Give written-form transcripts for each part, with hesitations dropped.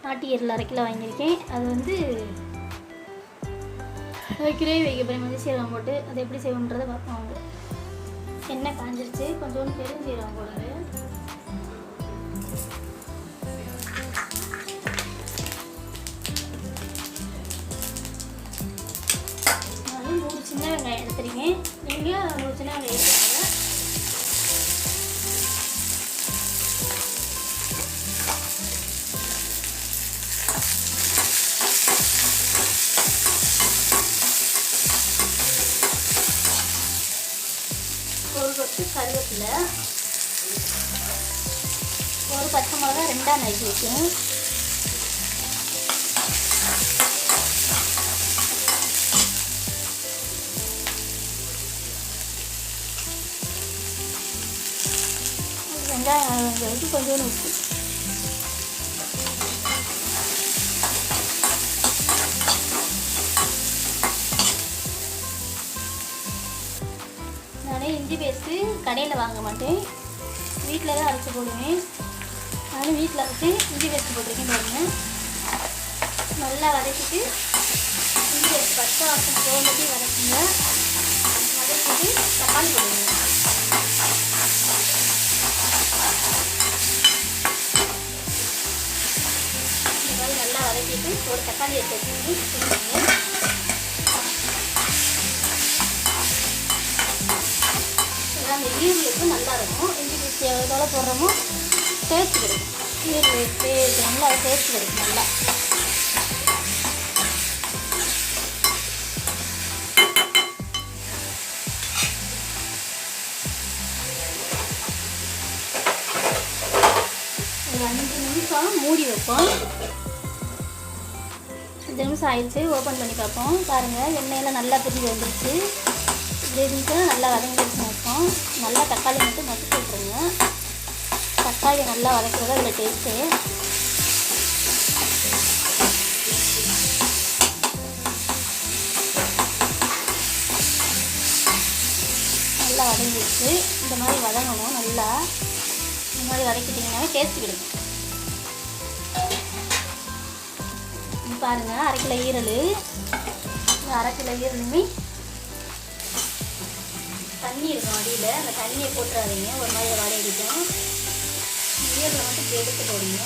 ஆட்டு ஈரல் 1/2 கிலோ வாங்கியிருக்கேன். அது வந்து கிரேவி வைக்க போகிறேன். மஞ்சள் சீரகம் போட்டு அது எப்படி செய்யணுன்றதை பார்ப்போம். அவங்க எண்ணெய் காஞ்சிருச்சு. கொஞ்சோண்டு பெருஞ்சீரகம் போடுறது. நான் 3 சின்ன வெங்காயம் எடுத்துருக்கேன். நீங்கள் 3 சின்ன வெங்காயம் எடுத்துக்கோங்க. ஒரு கொத்து கருவேப்பிலை, ஒரு பச்சை மிளகா 2ஆக நறுக்கி வைக்கேன். வெங்காயம் வச்சு கொஞ்சோண்டு உப்பு. இஞ்சி பேஸ்ட்டு கடையில் வாங்க மாட்டேன், வீட்டில் தான் அரைச்சி போடுவேன். நானும் வீட்டில் அரைச்சி இஞ்சி பேஸ்ட்டு போட்டிருக்கேன். பாருங்கள், நல்லா வதக்கிட்டு இஞ்சி பேஸ்ட் பச்சை வாசம் போகி வதக்குங்க. வதக்கிட்டு தக்காளி போடுங்க. இந்த மாதிரி நல்லா வதக்கிட்டு ஒரு தக்காளி எடுத்து வச்சுக்கோங்க. அந்த ஈரலுக்கு நல்லா இருக்கும். இஞ்சி பேஸ்ட் எவ்வளோ போடுறோமோ டேஸ்ட் கிடைக்கும். ஈரல் நல்லா டேஸ்ட் கிடைக்கும். நல்லா ஒரு 5 நிமிஷம் மூடி வைப்போம். 5 நிமிஷம் ஆயிடுச்சு. ஓப்பன் பண்ணி பார்ப்போம். பாருங்கள், எண்ணெயெல்லாம் நல்லா பிரிஞ்சு வந்துடுச்சு. இப்படி நல்லா வதங்கிடுச்சுன்னு வைப்போம். நல்லா தக்காளி மட்டும் மசிச்சு விட்ருங்க. தக்காளி நல்லா வதக்கிறது அதில் டேஸ்ட்டு. நல்லா வதங்கிடுச்சு. இந்த மாதிரி வதங்கணும். நல்லா இந்த மாதிரி வதக்கிட்டிங்கன்னாவே டேஸ்ட் கிடைக்கும். பாருங்கள், 1/2 கிலோ ஈரல். இந்த 1/2 கிலோ ஈரலுமே தண்ணி இருக்கும் அடியில். அந்த தண்ணியை போட்டுறாதீங்க, ஒரு மாதிரி வடை அடிக்கும். ஈரலை மட்டும் எடுத்து போடுங்க.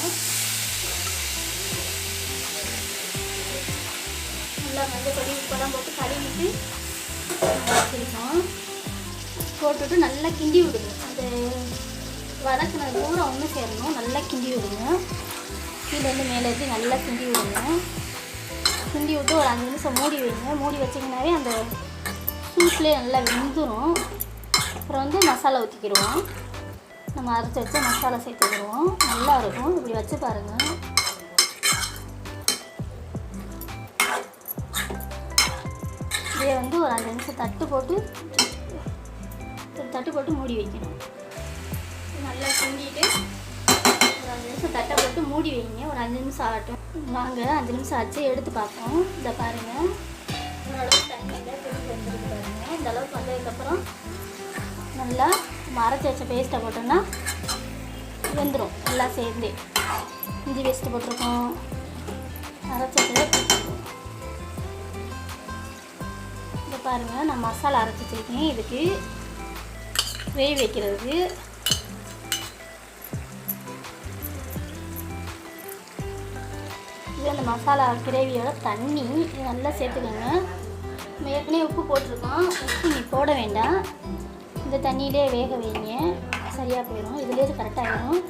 நல்லா மஞ்சள் பொடி உப்பெல்லாம் போட்டு கழுவிட்டு வச்சுருக்கோம். போட்டுட்டு நல்லா கிண்டி விடுங்க. அந்த வதக்கின தூரம் ஒன்று சேரணும். நல்லா கிண்டி விடுங்க. கீழேருந்து மேலே ஏற்றி நல்லா கிண்டி விடுங்க. கிண்டி விட்டு ஒரு 5 நிமிஷம் மூடி வைங்க. மூடி வச்சிங்கனாவே அந்த சூட்லேயே நல்லா வெந்துடும். அப்புறம் வந்து மசாலா ஊற்றிக்கிடுவோம். நம்ம அரைச்சி வச்சு மசாலா சேர்த்துக்கிடுவோம். நல்லா இருக்கும். இப்படி வச்சு பாருங்கள். இதே வந்து ஒரு 5 நிமிஷம் தட்டு போட்டு மூடி வைக்கணும். நல்லா கிண்டிட்டு ஒரு 5 நிமிஷம் தட்டை போட்டு மூடி வைங்க. ஒரு 5 நிமிஷம் ஆகட்டும். வாங்க, 5 நிமிஷம் ஆச்சு. எடுத்து பார்ப்போம். இதை பாருங்கள், ஓரளவுக்கு தண்ணியில் பிடிச்சி வந்துருக்கு பாருங்கள். இந்த அளவுக்கு வந்ததுக்கப்புறம் நல்லா அரைச்சி வச்ச பேஸ்ட்டை போட்டோம்னா வெந்துடும். எல்லாம் சேர்ந்து இஞ்சி பேஸ்ட்டு போட்டிருக்கோம், அரைச்சதை போட்டிருக்கோம். இதை பாருங்கள், நான் மசாலா அரைச்சி வச்சுருக்கேன். இதுக்கு வேக வைக்கிறதுக்கு இது அந்த மசாலா கிரேவியோட தண்ணி நல்லா சேர்த்துக்கோங்க. நம்ம ஏற்கனவே உப்பு போட்டிருக்கோம். உப்பு நீ போட வேண்டாம். இந்த தண்ணியிலே வேக வைங்க, சரியாக போயிடும். இதுலேயே கரெக்டாகிடும்.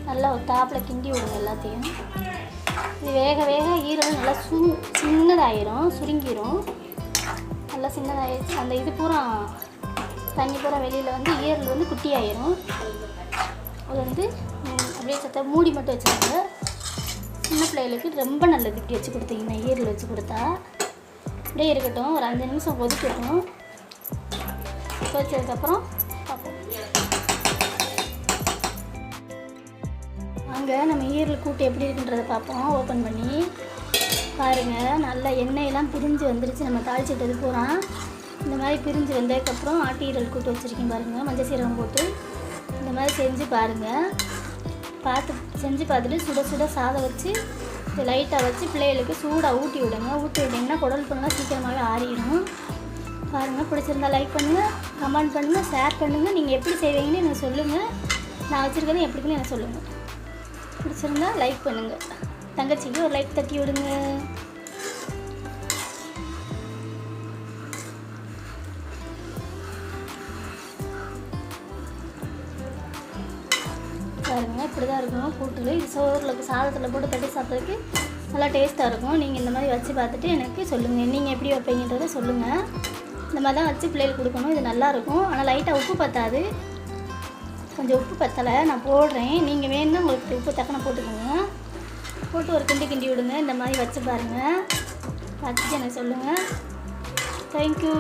நல்லா ஒரு தாப்பில் கிண்டி விடுங்க எல்லாத்தையும். இது வேக வேக ஈரல் நல்லா சின்னதாயிரும், சுருங்கிடும். நல்லா சின்னதாகிடுச்சு. அந்த இது பூரா தண்ணி பூரா வெளியில் வந்து ஈரல் வந்து குட்டி ஆயிரும். அது வந்து அப்படியே சத்த மூடி மட்டும் வச்சுருங்க. சின்ன பிள்ளைகளுக்கு ரொம்ப நல்லது இப்படி வச்சு கொடுத்தீங்கன்னா. ஈரல் வச்சு கொடுத்தா அப்படியே இருக்கட்டும். ஒரு 5 நிமிஷம் கொதிக்கட்டும். கொதிச்சதுக்கப்புறம் பார்ப்போம். அங்கே நம்ம ஈரல் கூட்டு எப்படி இருக்குன்றதை பார்ப்போம். ஓப்பன் பண்ணி பாருங்கள். நல்லா எண்ணெயெல்லாம் பிரிஞ்சு வந்துருச்சு. நம்ம தாளிச்சிட்டது பூரா இந்த மாதிரி பிரிஞ்சு வந்ததுக்கப்புறம் ஆட்டு ஈரல் கூட்டு வச்சுருக்கேன் பாருங்கள். மஞ்சள் சீரகம் போட்டு இந்த மாதிரி செஞ்சு பாருங்கள். பார்த்து செஞ்சு பார்த்துட்டு சுட சுட சாதம் வச்சு லைட்டாக வச்சு பிள்ளைகளுக்கு சூடாக ஊட்டி விடுங்க. ஊட்டி விட்டிங்கன்னா குடல் புண்ணெலாம் சீக்கிரமாகவே ஆறிடும். பாருங்கள், பிடிச்சிருந்தா லைக் பண்ணுங்கள், கமெண்ட் பண்ணுங்கள், ஷேர் பண்ணுங்கள். நீங்கள் எப்படி செய்வீங்கன்னு எனக்கு சொல்லுங்கள். நான் வச்சுருக்கேன்னு எப்படி இருக்குன்னு எனக்கு சொல்லுங்கள். பிடிச்சிருந்தா லைக் பண்ணுங்கள். தங்கச்சிக்கு ஒரு லைக் தட்டி விடுங்க. பாருங்க, இப்படி தான் இருக்கும் கூட்டு. இது சோறில் சாதத்தில் போட்டு தட்டி சாப்பிட்றதுக்கு நல்லா டேஸ்ட்டாக இருக்கும். நீங்கள் இந்த மாதிரி வச்சு பார்த்துட்டு எனக்கு சொல்லுங்கள், நீங்கள் எப்படி வைப்பீங்கன்றதை சொல்லுங்கள். இந்த மாதிரி தான் வச்சு பிள்ளைகளுக்கு கொடுக்கணும். இது நல்லாயிருக்கும். ஆனால் லைட்டாக உப்பு பத்தாது, கொஞ்சம் உப்பு பத்தலை, நான் போடுறேன். நீங்கள் வேணும்னா உங்களுக்கு உப்பு தக்கன போட்டுக்கோங்க. போட்டு ஒரு கிண்டி விடுங்க. இந்த மாதிரி வச்சு பாருங்கள், வச்சுட்டு எனக்கு சொல்லுங்கள். தேங்க்யூ.